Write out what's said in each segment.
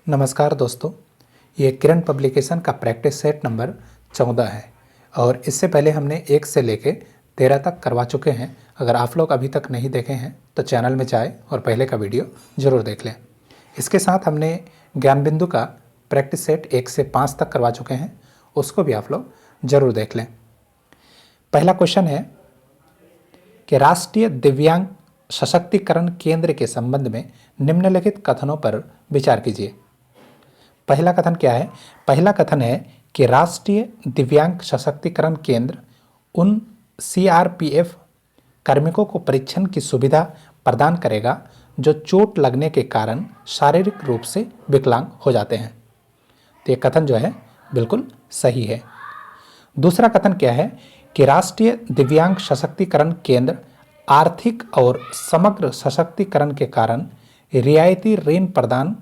नमस्कार दोस्तों, ये किरण पब्लिकेशन का प्रैक्टिस सेट नंबर 14 है और इससे पहले हमने 1 से लेके 13 तक करवा चुके हैं। अगर आप लोग अभी तक नहीं देखे हैं तो चैनल में जाएं और पहले का वीडियो ज़रूर देख लें। इसके साथ हमने ज्ञान बिंदु का प्रैक्टिस सेट 1 से 5 तक करवा चुके हैं, उसको भी आप लोग ज़रूर देख लें। पहला क्वेश्चन है कि राष्ट्रीय दिव्यांग सशक्तिकरण केंद्र के संबंध में निम्नलिखित कथनों पर विचार कीजिए। पहला कथन क्या है? पहला कथन है कि राष्ट्रीय दिव्यांग सशक्तिकरण केंद्र उन सीआरपीएफ कार्मिकों को परीक्षण की सुविधा प्रदान करेगा जो चोट लगने के कारण शारीरिक रूप से विकलांग हो जाते हैं। तो ये कथन जो है बिल्कुल सही है। दूसरा कथन क्या है कि राष्ट्रीय दिव्यांग सशक्तिकरण केंद्र आर्थिक और समग्र सशक्तिकरण के कारण रियायती ऋण प्रदान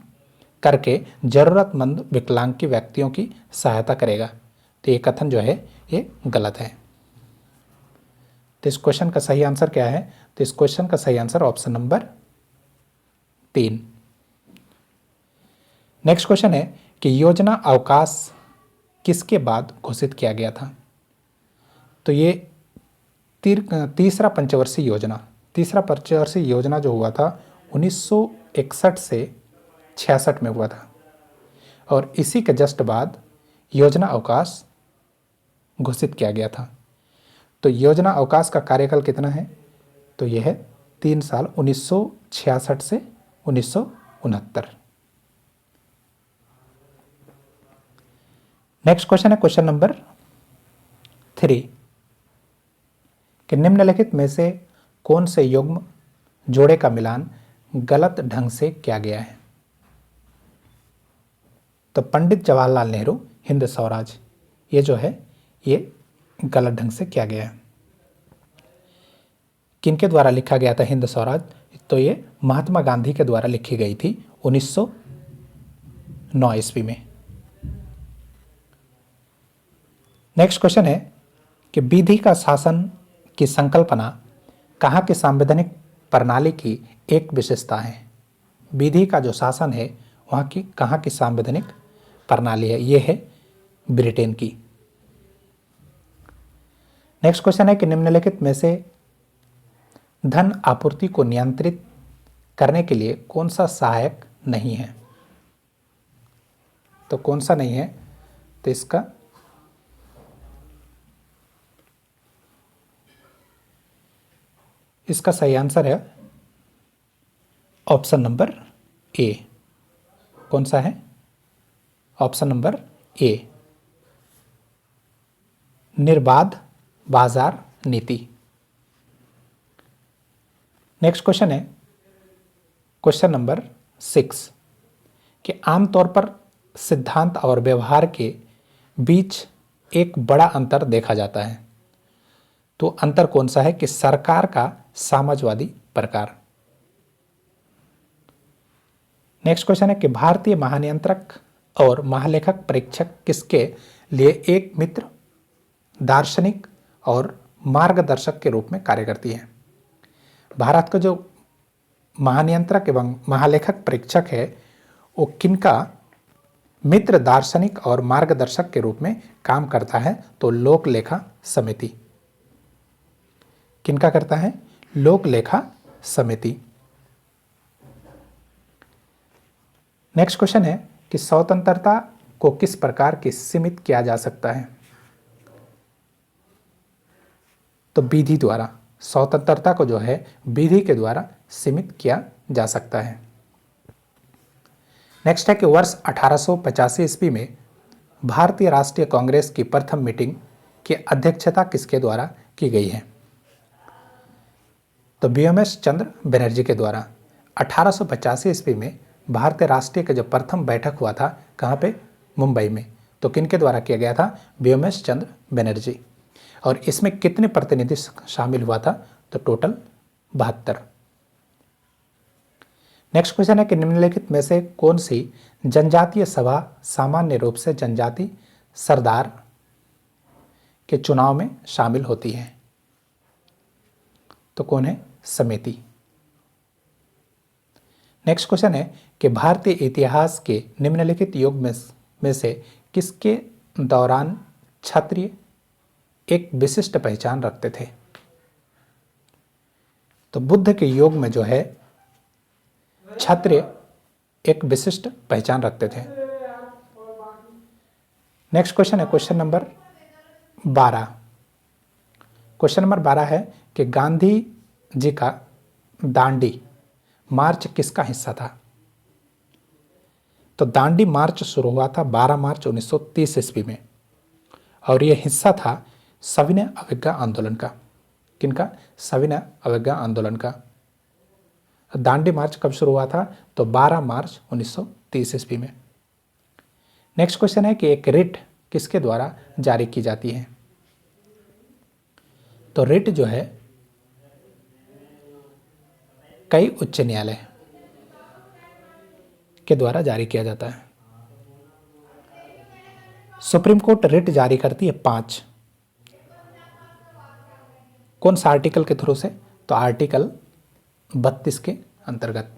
करके जरूरतमंद विकलांग के व्यक्तियों की सहायता करेगा। तो ये कथन जो है ये गलत है। तो इस क्वेश्चन का सही आंसर क्या है? तो इस क्वेश्चन का सही answer option number 3। Next question है कि योजना अवकाश किसके बाद घोषित किया गया था? तो ये तीसरा पंचवर्षीय योजना जो हुआ था 1961 से 66 में हुआ था और इसी के जस्ट बाद योजना अवकाश घोषित किया गया था। तो योजना अवकाश का कार्यकाल कितना है? तो यह है 3 साल, 1966 से 1969। नेक्स्ट क्वेश्चन है क्वेश्चन नंबर 3 कि निम्नलिखित में से कौन से युग्म जोड़े का मिलान गलत ढंग से किया गया है? तो पंडित जवाहरलाल नेहरू हिंद स्वराज, ये जो है ये गलत ढंग से किया गया है। किनके द्वारा लिखा गया था हिंद स्वराज? तो ये महात्मा गांधी के द्वारा लिखी गई थी 1909 ईस्वी में। नेक्स्ट क्वेश्चन है कि विधि का शासन की संकल्पना कहाँ की संवैधानिक प्रणाली की एक विशेषता है? विधि का जो शासन है वहाँ की कहाँ की संवैधानिक प्रणाली है? ये है ब्रिटेन की। नेक्स्ट क्वेश्चन है कि निम्नलिखित में से धन आपूर्ति को नियंत्रित करने के लिए कौन सा सहायक नहीं है? तो कौन सा नहीं है? तो इसका सही आंसर है ऑप्शन नंबर ए। कौन सा है? ऑप्शन नंबर ए, निर्बाध बाजार नीति। नेक्स्ट क्वेश्चन है क्वेश्चन नंबर 6 कि आमतौर पर सिद्धांत और व्यवहार के बीच एक बड़ा अंतर देखा जाता है। तो अंतर कौन सा है? कि सरकार का समाजवादी प्रकार। नेक्स्ट क्वेश्चन है कि भारतीय महानियंत्रक और महालेखक परीक्षक किसके लिए एक मित्र, दार्शनिक और मार्गदर्शक के रूप में कार्य करती है? भारत का जो महानियंत्रक एवं महालेखक परीक्षक है वो किनका मित्र, दार्शनिक और मार्गदर्शक के रूप में काम करता है? तो लोक लेखा समिति। किनका करता है? लोक लेखा समिति। नेक्स्ट क्वेश्चन है कि स्वतंत्रता को किस प्रकार की सीमित किया जा सकता है? तो विधि द्वारा। स्वतंत्रता को जो है विधि के द्वारा सीमित किया जा सकता है। नेक्स्ट है कि वर्ष 1885 ईस्वी में भारतीय राष्ट्रीय कांग्रेस की प्रथम मीटिंग की अध्यक्षता किसके द्वारा की गई है? तो बीएमएस चंद्र बनर्जी के द्वारा। 1885 ईस्वी में भारतीय राष्ट्रीय का जो प्रथम बैठक हुआ था कहाँ पे? मुंबई में। तो किनके द्वारा किया गया था? बीएमएस चंद्र बनर्जी। और इसमें कितने प्रतिनिधि शामिल हुआ था? तो टोटल 72। नेक्स्ट क्वेश्चन है कि निम्नलिखित में से कौन सी जनजातीय सभा सामान्य रूप से जनजाति सरदार के चुनाव में शामिल होती है? तो कौन है? समिति। नेक्स्ट क्वेश्चन है कि कि भारतीय इतिहास के निम्नलिखित युग में से किसके दौरान क्षत्रिय एक विशिष्ट पहचान रखते थे? तो बुद्ध के युग में जो है क्षत्रिय एक विशिष्ट पहचान रखते थे। नेक्स्ट क्वेश्चन है क्वेश्चन नंबर 12। क्वेश्चन नंबर 12 है कि गांधी जी का दांडी मार्च किसका हिस्सा था? तो दांडी मार्च शुरू हुआ था 12 मार्च 1930 ईस्वी में और यह हिस्सा था सविनय अवज्ञा आंदोलन का। किनका? सविनय अवज्ञा आंदोलन का। दांडी मार्च कब शुरू हुआ था? तो 12 मार्च 1930 ईस्वी में। नेक्स्ट क्वेश्चन है कि एक रिट किसके द्वारा जारी की जाती है? तो रिट जो है कई उच्च न्यायालय के द्वारा जारी किया जाता है। सुप्रीम कोर्ट रिट जारी करती है 5। कौन सा आर्टिकल के थ्रू से? तो आर्टिकल 32 के अंतर्गत।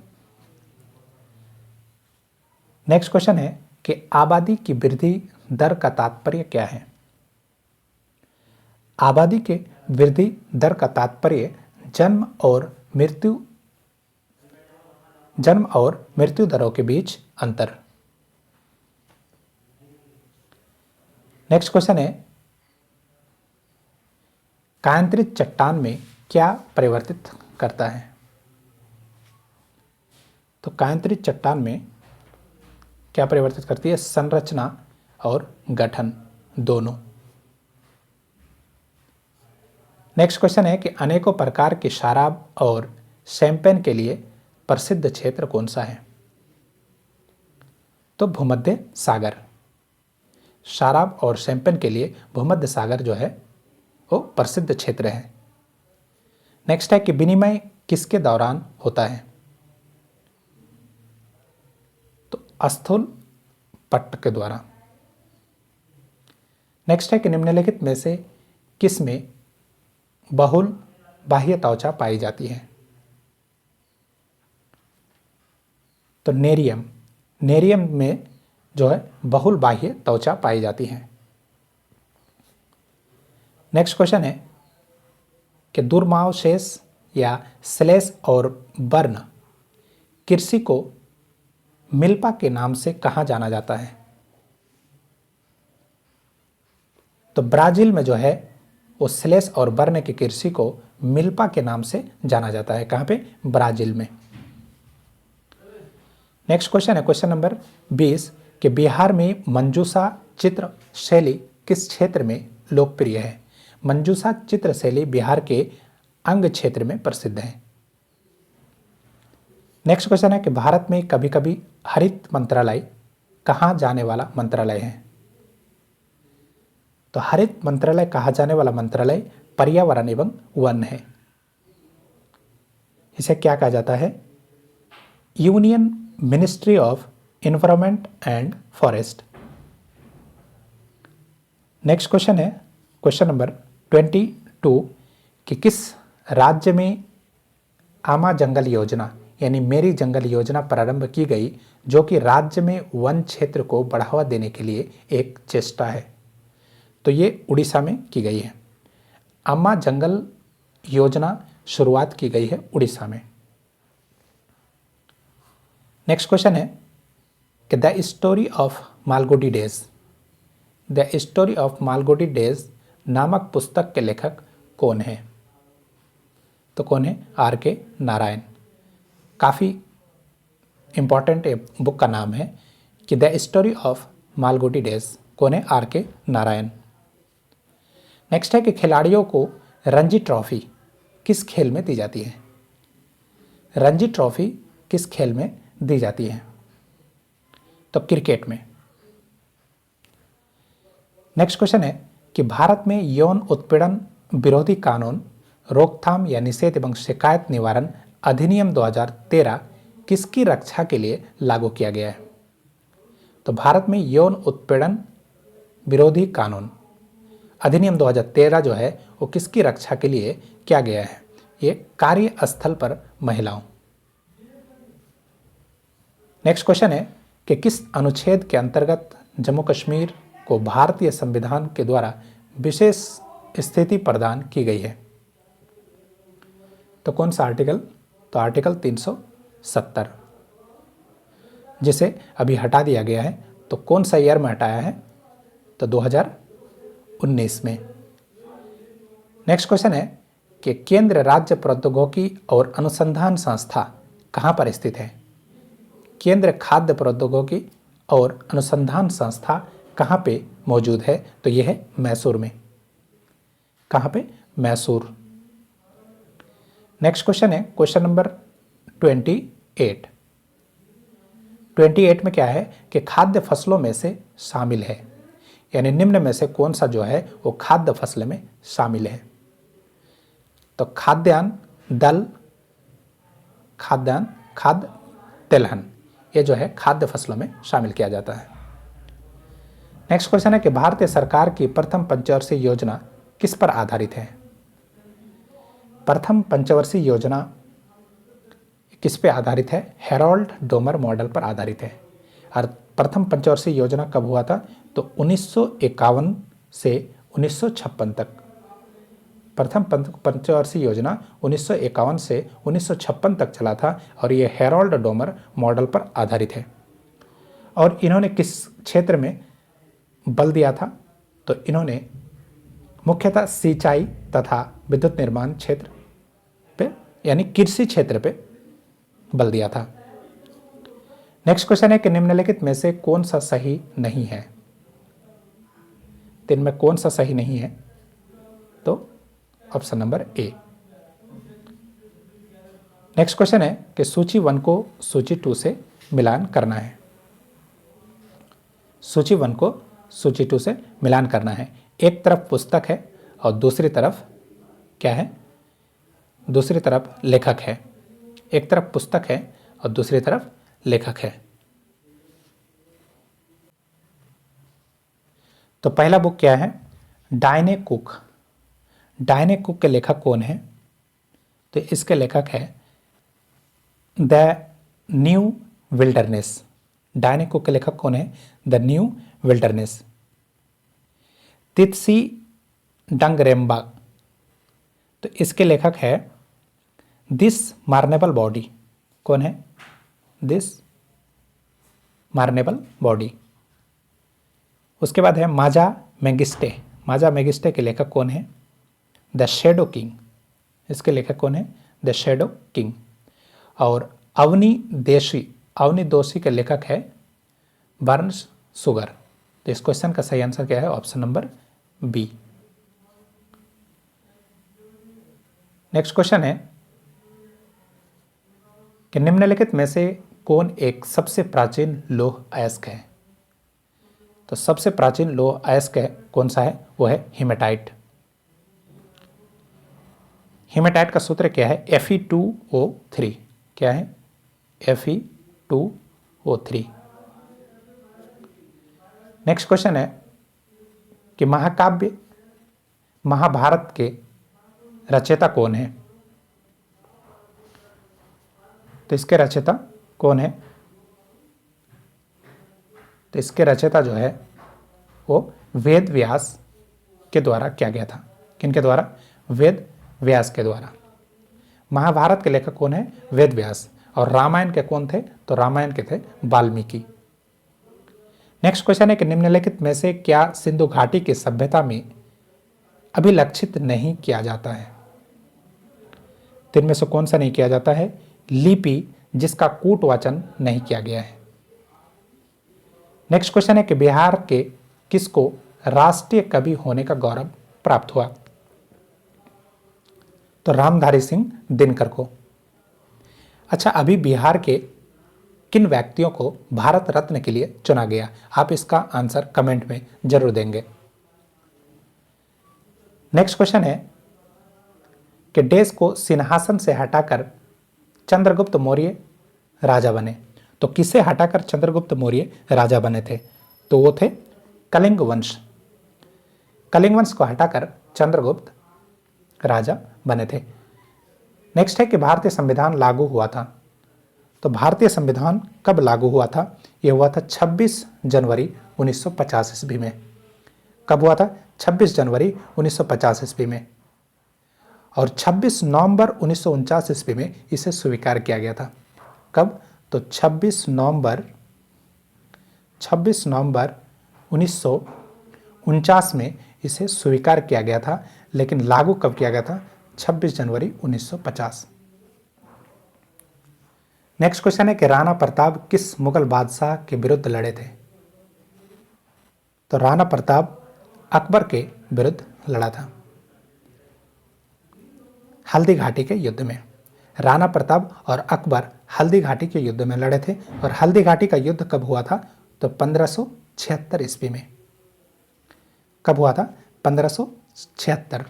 नेक्स्ट क्वेश्चन है कि आबादी की वृद्धि दर का तात्पर्य क्या है? आबादी के वृद्धि दर का तात्पर्य जन्म और मृत्यु दरों के बीच अंतर। नेक्स्ट क्वेश्चन है कायांतरित चट्टान में क्या परिवर्तित करता है? तो कायांतरित चट्टान में क्या परिवर्तित करती है? संरचना और गठन दोनों। नेक्स्ट क्वेश्चन है कि अनेकों प्रकार के शराब और शैंपेन के लिए प्रसिद्ध क्षेत्र कौन सा है? तो भूमध्य सागर। शराब और शैंपेन के लिए भूमध्य सागर जो है वो प्रसिद्ध क्षेत्र है। नेक्स्ट है कि विनिमय किसके दौरान होता है? तो स्थूल पट्ट के द्वारा। नेक्स्ट है कि निम्नलिखित में से किस में बहुल बाह्य त्वचा पाई जाती है? तो नेरियम में जो है बहुल बाह्य त्वचा पाई जाती है। नेक्स्ट क्वेश्चन है कि दुर्मावशेष या श्लेष और बर्न कृषि को मिल्पा के नाम से कहाँ जाना जाता है? तो ब्राजील में जो है वो श्लेष और बर्न की कृषि को मिल्पा के नाम से जाना जाता है। कहाँ पे? ब्राजील में। नेक्स्ट क्वेश्चन है क्वेश्चन नंबर 20 कि बिहार में मंजूषा चित्र शैली किस क्षेत्र में लोकप्रिय है? मंजूषा चित्र शैली बिहार के अंग क्षेत्र में प्रसिद्ध है। नेक्स्ट क्वेश्चन है कि भारत में कभी कभी हरित मंत्रालय कहाँ जाने वाला मंत्रालय है? तो हरित मंत्रालय कहा जाने वाला मंत्रालय पर्यावरण एवं वन है। इसे क्या कहा जाता है? Union ministry of environment and forest. Next question है क्वेश्चन नंबर 22 कि किस राज्य में आमा जंगल योजना यानी मेरी जंगल योजना प्रारंभ की गई, जो कि राज्य में वन क्षेत्र को बढ़ावा देने के लिए एक चेष्टा है? तो ये उड़ीसा में की गई है। आमा जंगल योजना शुरुआत की गई है उड़ीसा में। नेक्स्ट क्वेश्चन है कि the story of Malgudi days, the story of Malgudi days नामक पुस्तक के लेखक कौन है? तो कौन है? R.K. नारायण। काफ़ी इंपॉर्टेंट बुक का नाम है कि the story of Malgudi days. कौन है? R.K. नारायण। नेक्स्ट है कि खिलाड़ियों को रणजी ट्रॉफी किस खेल में दी जाती है? रणजी ट्रॉफी किस खेल में दी जाती है? तो क्रिकेट में। नेक्स्ट क्वेश्चन है कि भारत में यौन उत्पीड़न विरोधी कानून रोकथाम या निषेध एवं शिकायत निवारण अधिनियम 2013 किसकी रक्षा के लिए लागू किया गया है? तो भारत में यौन उत्पीड़न विरोधी कानून अधिनियम 2013 जो है वो किसकी रक्षा के लिए किया गया है? ये कार्यस्थल पर महिलाओं। नेक्स्ट क्वेश्चन है कि किस अनुच्छेद के अंतर्गत जम्मू कश्मीर को भारतीय संविधान के द्वारा विशेष स्थिति प्रदान की गई है? तो कौन सा आर्टिकल? तो आर्टिकल 370, जिसे अभी हटा दिया गया है। तो कौन सा ईयर में हटाया है? तो 2019 में। नेक्स्ट क्वेश्चन है कि केंद्र राज्य प्रौद्योगिकी और अनुसंधान संस्था कहाँ पर स्थित है? केंद्र खाद्य प्रौद्योगिकी और अनुसंधान संस्था कहाँ पे मौजूद है? तो यह है मैसूर में। कहाँ पे? मैसूर। नेक्स्ट क्वेश्चन है क्वेश्चन नंबर 28। 28 में क्या है कि खाद्य फसलों में से शामिल है, यानी निम्न में से कौन सा जो है वो खाद्य फसल में शामिल है? तो खाद्यान्न, दल, खाद्य तिलहन, ये जो है खाद्य फसलों में शामिल किया जाता है। नेक्स्ट क्वेश्चन है कि भारतीय सरकार की प्रथम पंचवर्षीय योजना किस पर आधारित है? प्रथम पंचवर्षीय योजना किस पे आधारित है? हेरोल्ड डोमर मॉडल पर आधारित है। और प्रथम पंचवर्षीय योजना कब हुआ था? तो 1951 से 1956 तक। प्रथम पंचवर्षीय योजना 1951 से 1956 तक चला था और ये हेरोल्ड डोमर मॉडल पर आधारित है। और इन्होंने किस क्षेत्र में बल दिया था? तो इन्होंने मुख्यतः सिंचाई तथा विद्युत निर्माण क्षेत्र पे, यानी कृषि क्षेत्र पे बल दिया था। नेक्स्ट क्वेश्चन है कि निम्नलिखित में से कौन सा सही नहीं है? तो इनमें कौन सा सही नहीं है? तो option number A. Next question है कि सूची 1 को सूची 2 से मिलान करना है। सूची 1 को सूची 2 से मिलान करना है। एक तरफ पुस्तक है और दूसरी तरफ क्या है? दूसरी तरफ लेखक है। एक तरफ पुस्तक है और दूसरी तरफ लेखक है। तो पहला बुक क्या है? Diane cook. डायने कुक के लेखक कौन है? तो इसके लेखक है the new wilderness. Diane Cook के लेखक कौन है? The new wilderness. Tsitsi Dangarembga, तो इसके लेखक है दिस मार्नेबल बॉडी। कौन है? This mournable body. उसके बाद है माजा मेगिस्टे। माजा मेगिस्टे के लेखक कौन है? The shadow king. इसके लेखक कौन है? The shadow king. और अवनी दोषी के लेखक है बर्न्स सुगर। तो इस क्वेश्चन का सही आंसर क्या है? Option number B. Next question है कि निम्नलिखित में से कौन एक सबसे प्राचीन लौह अयस्क है? तो सबसे प्राचीन लौह अयस्क है कौन सा है? वो है हीमेटाइट। हीमेटाइट का सूत्र क्या है? Fe2O3। क्या है? Fe2O3। नेक्स्ट क्वेश्चन है कि महाकाव्य महाभारत के रचयिता कौन है? तो इसके रचयिता कौन है? तो इसके रचयिता जो है वो वेद व्यास के द्वारा किया गया था। किनके द्वारा? वेद व्यास के द्वारा। महाभारत के लेखक कौन है? वेद व्यास। और रामायण के कौन थे? तो रामायण के थे वाल्मीकि। नेक्स्ट क्वेश्चन है कि निम्नलिखित में से क्या सिंधु घाटी की सभ्यता में अभिलक्षित नहीं किया जाता है? तो इनमें से कौन सा नहीं किया जाता है? लिपि जिसका कूटवाचन नहीं किया गया है। नेक्स्ट क्वेश्चन है कि बिहार के किसको राष्ट्रीय कवि होने का गौरव प्राप्त हुआ? तो रामधारी सिंह दिनकर को। अच्छा, अभी बिहार के किन व्यक्तियों को भारत रत्न के लिए चुना गया? आप इसका आंसर कमेंट में जरूर देंगे। नेक्स्ट क्वेश्चन है कि देश को सिंहासन से हटाकर चंद्रगुप्त मौर्य राजा बने। तो किसे हटाकर चंद्रगुप्त मौर्य राजा बने थे? तो वो थे कलिंग वंश। कलिंग वंश को हटाकर चंद्रगुप्त राजा बने थे। नेक्स्ट है कि भारतीय संविधान लागू हुआ था तो भारतीय संविधान कब लागू हुआ था? यह हुआ था 26 जनवरी 1950 ईस्वी में। कब हुआ था? 26 जनवरी 1950 ईस्वी में। और 26 नवंबर 1949 ईस्वी में इसे स्वीकार किया गया था। कब? तो 26 नवंबर 1949 में इसे स्वीकार किया गया था, लेकिन लागू कब किया गया था? 26 जनवरी 1950। नेक्स्ट क्वेश्चन है कि राणा प्रताप किस मुगल बादशाह के विरुद्ध लड़े थे? तो राणा प्रताप अकबर के विरुद्ध लड़ा था हल्दी घाटी के युद्ध में। राणा प्रताप और अकबर हल्दी घाटी के युद्ध में लड़े थे। और हल्दी घाटी का युद्ध कब हुआ था? तो 1576 ईस्वी में। कब हुआ था? 1576।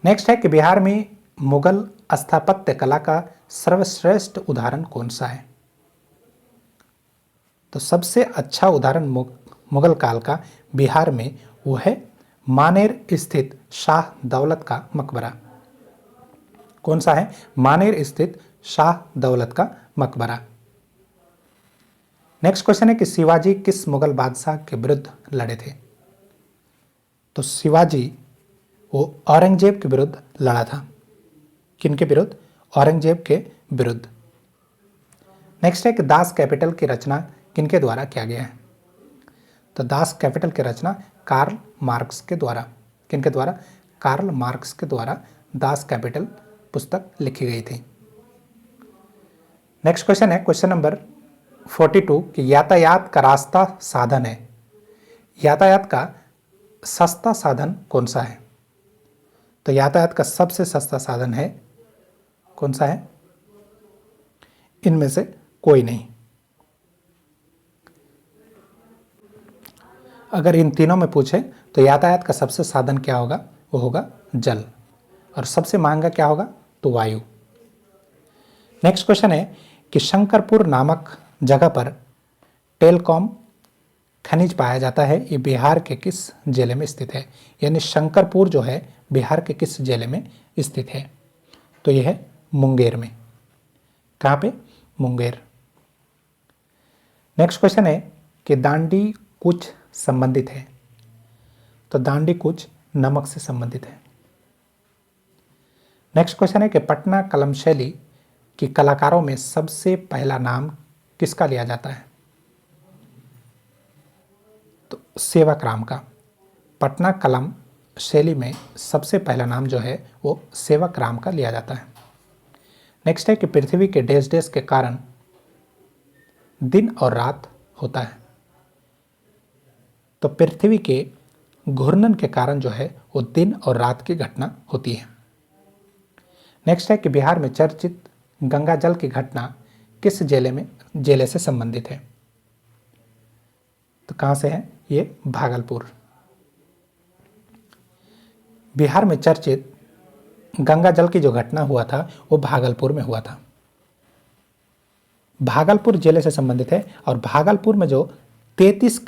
नेक्स्ट है कि बिहार में मुगल स्थापत्य कला का सर्वश्रेष्ठ उदाहरण कौन सा है? तो सबसे अच्छा उदाहरण मुगल काल का बिहार में वो है मानेर स्थित शाह दौलत का मकबरा। कौन सा है? मानेर स्थित शाह दौलत का मकबरा। नेक्स्ट क्वेश्चन है कि शिवाजी किस मुगल बादशाह के विरुद्ध लड़े थे? तो शिवाजी वो औरंगजेब के विरुद्ध लड़ा था। किनके विरुद्ध? औरंगजेब के विरुद्ध। नेक्स्ट है कि दास कैपिटल की रचना किनके द्वारा किया गया है? तो दास कैपिटल की रचना कार्ल मार्क्स के द्वारा। किनके द्वारा? कार्ल मार्क्स के द्वारा दास कैपिटल पुस्तक लिखी गई थी। नेक्स्ट क्वेश्चन है क्वेश्चन नंबर 42 कि यातायात का रास्ता साधन है। यातायात का सस्ता साधन कौन सा है? तो यातायात का सबसे सस्ता साधन है कौन सा है? इनमें से कोई नहीं। अगर इन तीनों में पूछे तो यातायात का सबसे साधन क्या होगा? वो होगा जल। और सबसे महंगा क्या होगा? तो वायु। नेक्स्ट क्वेश्चन है कि शंकरपुर नामक जगह पर टेलकॉम खनिज पाया जाता है। ये बिहार के किस जिले में स्थित है? यानी शंकरपुर जो है बिहार के किस जिले में स्थित है? तो यह है मुंगेर में। कहाँ पे? मुंगेर। नेक्स्ट क्वेश्चन है कि दांडी कूच संबंधित है। तो दांडी कूच नमक से संबंधित है। नेक्स्ट क्वेश्चन है कि पटना कलम शैली की कलाकारों में सबसे पहला नाम किसका लिया जाता है? तो सेवक राम का। पटना कलम शैली में सबसे पहला नाम जो है वो सेवक राम का लिया जाता है। नेक्स्ट है कि पृथ्वी के डैश डैश के कारण दिन और रात होता है। तो पृथ्वी के घूर्णन के कारण जो है वो दिन और रात की घटना होती है। नेक्स्ट है कि बिहार में चर्चित गंगा जल की घटना किस जिले से संबंधित है? तो कहां से है? ये भागलपुर। बिहार में चर्चित गंगा जल की जो घटना हुआ था वो भागलपुर में हुआ था। भागलपुर जिले से संबंधित है। और भागलपुर में जो 33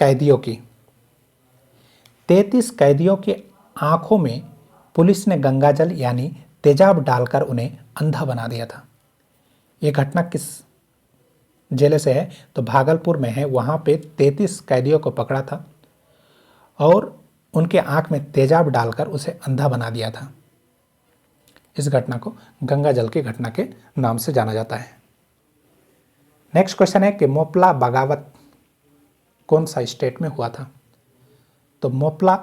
कैदियों की आंखों में पुलिस ने गंगाजल यानी तेजाब डालकर उन्हें अंधा बना दिया था। यह घटना किस जिले से है? तो भागलपुर में है। वहां पे 33 कैदियों को पकड़ा था और उनके आंख में तेजाब डालकर उसे अंधा बना दिया था। इस घटना को गंगा जल की घटना के नाम से जाना जाता है। नेक्स्ट क्वेश्चन है कि मोपला बगावत कौन सा स्टेट में हुआ था? तो मोपला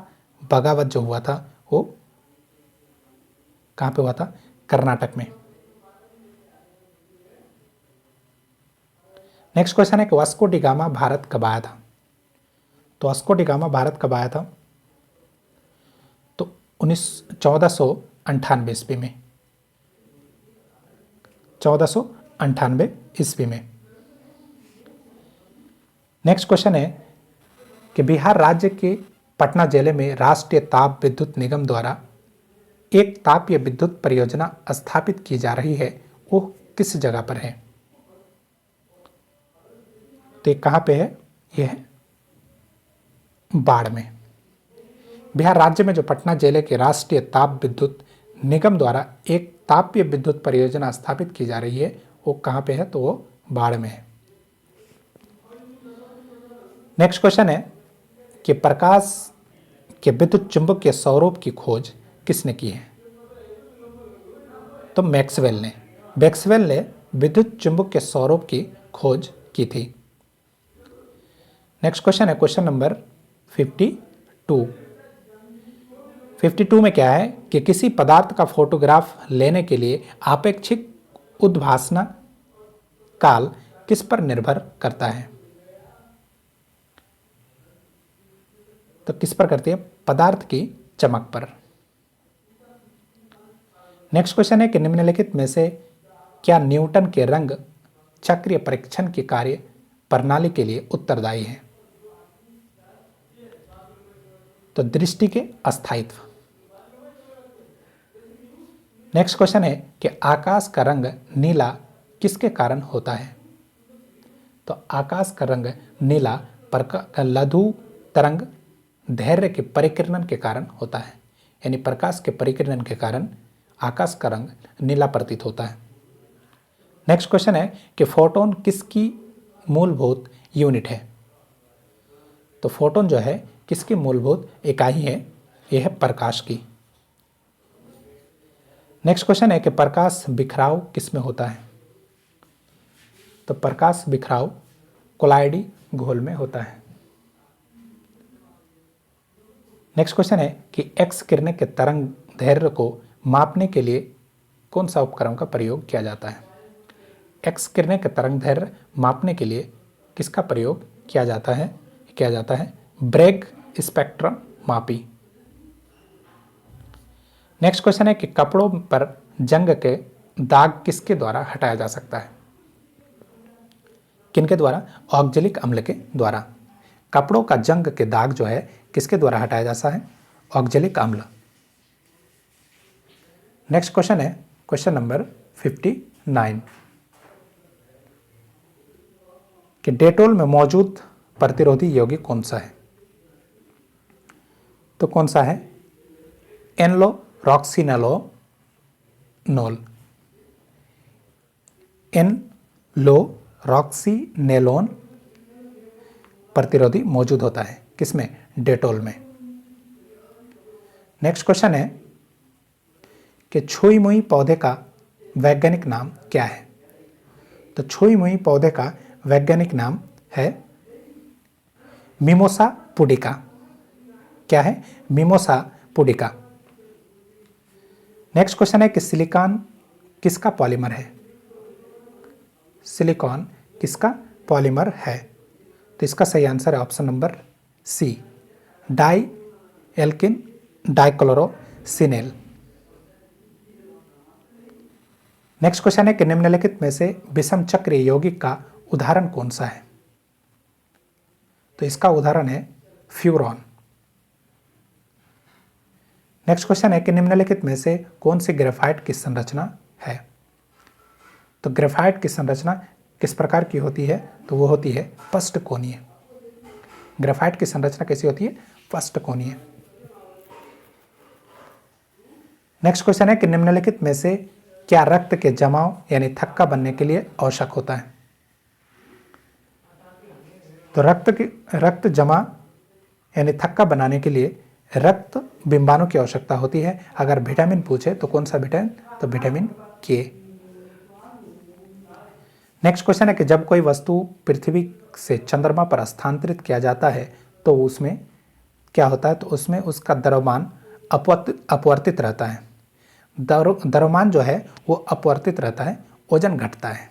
बगावत जो हुआ था वो कहां पे हुआ था? कर्नाटक में। नेक्स्ट क्वेश्चन है कि वास्को डी गामा भारत कब आया था? तो वास्को डी गामा भारत कब आया था? तो 1498 ईस्वी में। 1498 ईस्वी में। नेक्स्ट क्वेश्चन है कि बिहार राज्य के पटना जिले में राष्ट्रीय ताप विद्युत निगम द्वारा एक तापीय विद्युत परियोजना स्थापित की जा रही है, वो किस जगह पर है? तो ये कहां पे है? यह है बाढ़ में। बिहार राज्य में जो पटना जिले के राष्ट्रीय ताप विद्युत निगम द्वारा एक तापीय विद्युत परियोजना स्थापित की जा रही है वो कहाँ पे है, तो वो बाढ़ में है। नेक्स्ट क्वेश्चन है कि प्रकाश के विद्युत चुंबकीय स्वरूप की खोज किसने की है? तो मैक्सवेल ने विद्युत चुंबकीय स्वरूप की खोज की थी। नेक्स्ट क्वेश्चन है क्वेश्चन नंबर 52। 52 में क्या है कि किसी पदार्थ का फोटोग्राफ लेने के लिए आपेक्षिक उद्भासना काल किस पर निर्भर करता है? तो किस पर करती है? पदार्थ की चमक पर। नेक्स्ट क्वेश्चन है कि निम्नलिखित में से क्या न्यूटन के रंग चक्रीय परीक्षण की कार्य प्रणाली के लिए उत्तरदायी है? तो दृष्टि के अस्थायित्व। नेक्स्ट क्वेश्चन है कि आकाश का रंग नीला किसके कारण होता है? तो आकाश का रंग नीला लघु तरंग धैर्य के परिकिरण के कारण होता है, यानी प्रकाश के परिकिरण के कारण आकाश का रंग नीला प्रतीत होता है। नेक्स्ट क्वेश्चन है कि फोटोन किसकी मूलभूत यूनिट है? तो फोटोन जो है किसकी मूलभूत इकाई है? यह है प्रकाश की। नेक्स्ट क्वेश्चन है कि प्रकाश बिखराव किसमें होता है? तो प्रकाश बिखराव कोलाइडी घोल में होता है। नेक्स्ट क्वेश्चन है कि एक्स किरणें के तरंग दैर्ध्य को मापने के लिए कौन सा उपकरण का प्रयोग किया जाता है? एक्स किरणें के तरंग दैर्ध्य मापने के लिए किसका प्रयोग किया जाता है? ब्रैग स्पेक्ट्रम मापी। नेक्स्ट क्वेश्चन है कि कपड़ों पर जंग के दाग किसके द्वारा हटाया जा सकता है? किनके द्वारा? ऑक्जेलिक अम्ल के द्वारा। कपड़ों का जंग के दाग जो है किसके द्वारा हटाया जाता है? ऑक्जेलिक अम्ल। नेक्स्ट क्वेश्चन है क्वेश्चन नंबर 59 कि डेटोल में मौजूद प्रतिरोधी यौगिक कौन सा है? तो कौन सा है? एनलोरॉक्सीनेलोनोल। एनलोरॉक्सीनेलोन प्रतिरोधी मौजूद होता है किसमें? डेटोल में। नेक्स्ट क्वेश्चन है कि छुई मुई पौधे का वैज्ञानिक नाम क्या है? तो छुई मुई पौधे का वैज्ञानिक नाम है मिमोसा पुडिका। क्या है? Mimosa pudica. नेक्स्ट क्वेश्चन है कि सिलिकॉन किसका पॉलीमर है? सिलिकॉन किसका पॉलीमर है? तो इसका सही आंसर है ऑप्शन नंबर सी, डाई एल्किन डाइक्लोरोसिनेल। नेक्स्ट क्वेश्चन है कि निम्नलिखित में से विषम चक्रीय यौगिक का उदाहरण कौन सा है? तो इसका उदाहरण है फ्यूरॉन। नेक्स्ट क्वेश्चन है कि निम्नलिखित में से कौन सी ग्रेफाइट की संरचना है? तो ग्रेफाइट की संरचना किस प्रकार की होती है? तो वो होती है पष्टकोणीय। ग्रेफाइट की संरचना कैसी होती है? पष्टकोणीय। नेक्स्ट क्वेश्चन है कि निम्नलिखित में से क्या रक्त के जमाव यानी थक्का बनने के लिए आवश्यक होता है? तो रक्त जमा यानी थक्का बनाने के लिए रक्त बिंबाणु की आवश्यकता होती है। अगर विटामिन पूछे तो कौन सा विटामिन? तो विटामिन के। नेक्स्ट क्वेश्चन है कि जब कोई वस्तु पृथ्वी से चंद्रमा पर स्थानांतरित किया जाता है तो उसमें क्या होता है? तो उसमें उसका द्रव्यमान अपवर्तित रहता है। द्रव्यमान जो है वो अपवर्तित रहता है, वजन घटता है।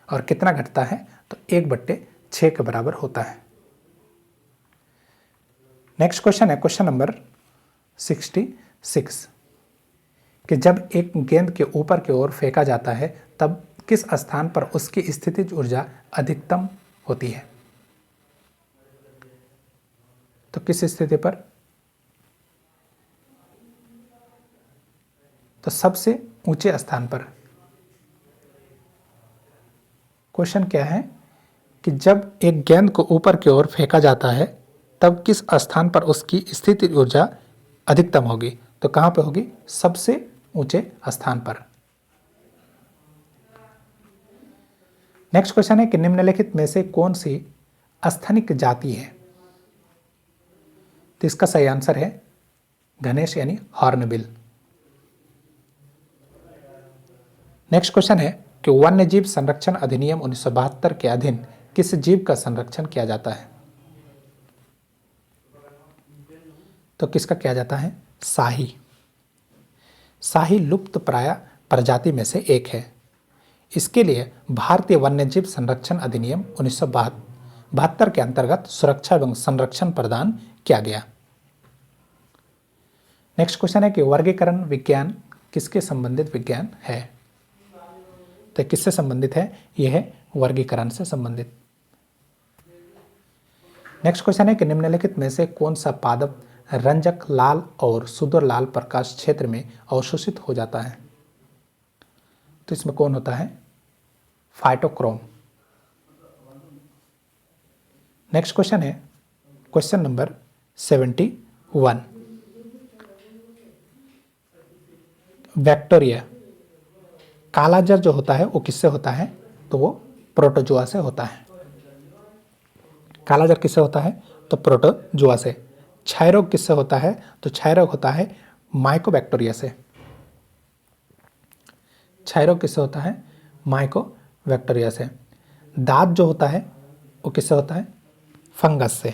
और कितना घटता है? तो 1/6 के बराबर होता है। नेक्स्ट क्वेश्चन है क्वेश्चन नंबर 66 कि जब एक गेंद के ऊपर की ओर फेंका जाता है तब किस स्थान पर उसकी स्थितिज ऊर्जा अधिकतम होती है? तो किस स्थिति पर? तो सबसे ऊंचे स्थान पर। क्वेश्चन क्या है कि जब एक गेंद को ऊपर की ओर फेंका जाता है तब किस स्थान पर उसकी स्थिति ऊर्जा अधिकतम होगी? तो कहां पे होगी? सबसे ऊंचे स्थान पर। नेक्स्ट क्वेश्चन है कि निम्नलिखित में से कौन सी अस्थनिक जाति है? तो इसका सही आंसर है गणेश यानी हॉर्नबिल। नेक्स्ट क्वेश्चन है कि वन्य जीव संरक्षण अधिनियम 1972 के अधीन किस जीव का संरक्षण किया जाता है? तो किसका किया जाता है? शाही। शाही लुप्त प्राय प्रजाति में से एक है। इसके लिए भारतीय वन्यजीव संरक्षण अधिनियम 1972 के अंतर्गत सुरक्षा एवं संरक्षण प्रदान किया गया। नेक्स्ट क्वेश्चन है कि वर्गीकरण विज्ञान किसके संबंधित विज्ञान है? तो किससे संबंधित है? यह है वर्गीकरण से संबंधित। नेक्स्ट क्वेश्चन है कि निम्नलिखित में से कौन सा पादप रंजक लाल और सुदूर लाल प्रकाश क्षेत्र में अवशोषित हो जाता है? तो इसमें कौन होता है? फाइटोक्रोम। नेक्स्ट क्वेश्चन है क्वेश्चन नंबर 71। बैक्टीरिया कालाजार जो होता है वो किससे होता है? तो वो प्रोटोजोआ से होता है। कालाजार किससे होता है? तो प्रोटोजोआ से। क्षय रोग किससे होता है? तो क्षय रोग होता है माइकोबैक्टीरिया से। क्षय रोग किससे होता है? माइकोबैक्टीरिया से। दाद जो होता है वो किससे होता है? फंगस से।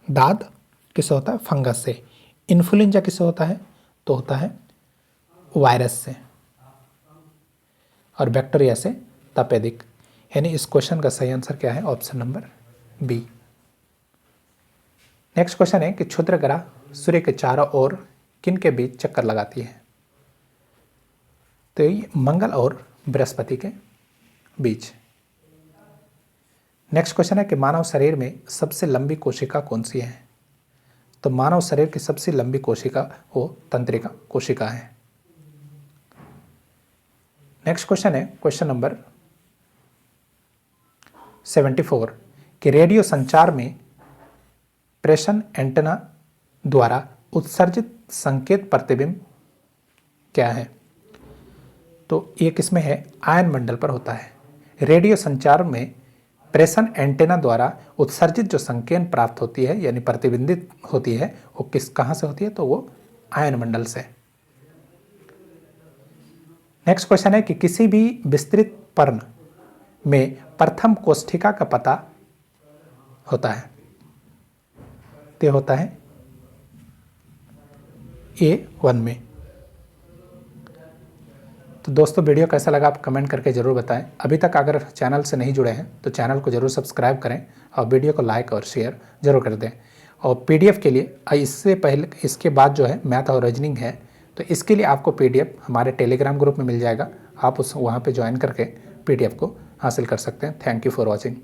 दाद किससे होता है? फंगस से। इन्फ्लुएंजा किससे होता है? तो होता है वायरस से। और बैक्टीरिया से तपेदिक। यानी इस क्वेश्चन का सही आंसर क्या है? Option number B. Next question है कि क्षुद्र ग्रह सूर्य के चारों ओर किन के बीच चक्कर लगाती है? तो ये मंगल और बृहस्पति के बीच। नेक्स्ट क्वेश्चन है कि मानव शरीर में सबसे लंबी कोशिका कौन सी है? तो मानव शरीर की सबसे लंबी कोशिका वो तंत्रिका कोशिका है। नेक्स्ट क्वेश्चन है क्वेश्चन नंबर 74 कि रेडियो संचार में प्रेषण एंटेना द्वारा उत्सर्जित संकेत प्रतिबिंब क्या है? तो ये किसमें है? आयन मंडल पर होता है। रेडियो संचार में प्रेषण एंटेना द्वारा उत्सर्जित जो संकेत प्राप्त होती है यानी प्रतिबिंबित होती है वो कहाँ से होती है? तो वो आयन मंडल से। नेक्स्ट क्वेश्चन है कि किसी भी विस्तृत पर्ण में प्रथम कोष्ठिका का पता होता है? तो होता है A1 में। तो दोस्तों वीडियो कैसा लगा आप कमेंट करके ज़रूर बताएं। अभी तक अगर चैनल से नहीं जुड़े हैं तो चैनल को ज़रूर सब्सक्राइब करें और वीडियो को लाइक और शेयर ज़रूर कर दें। और PDF के लिए इससे पहले इसके बाद जो है मैथ और रीजनिंग है, तो इसके लिए आपको PDF हमारे टेलीग्राम ग्रुप में मिल जाएगा। आप वहाँ पे ज्वाइन करके PDF को हासिल कर सकते हैं। Thank you for watching.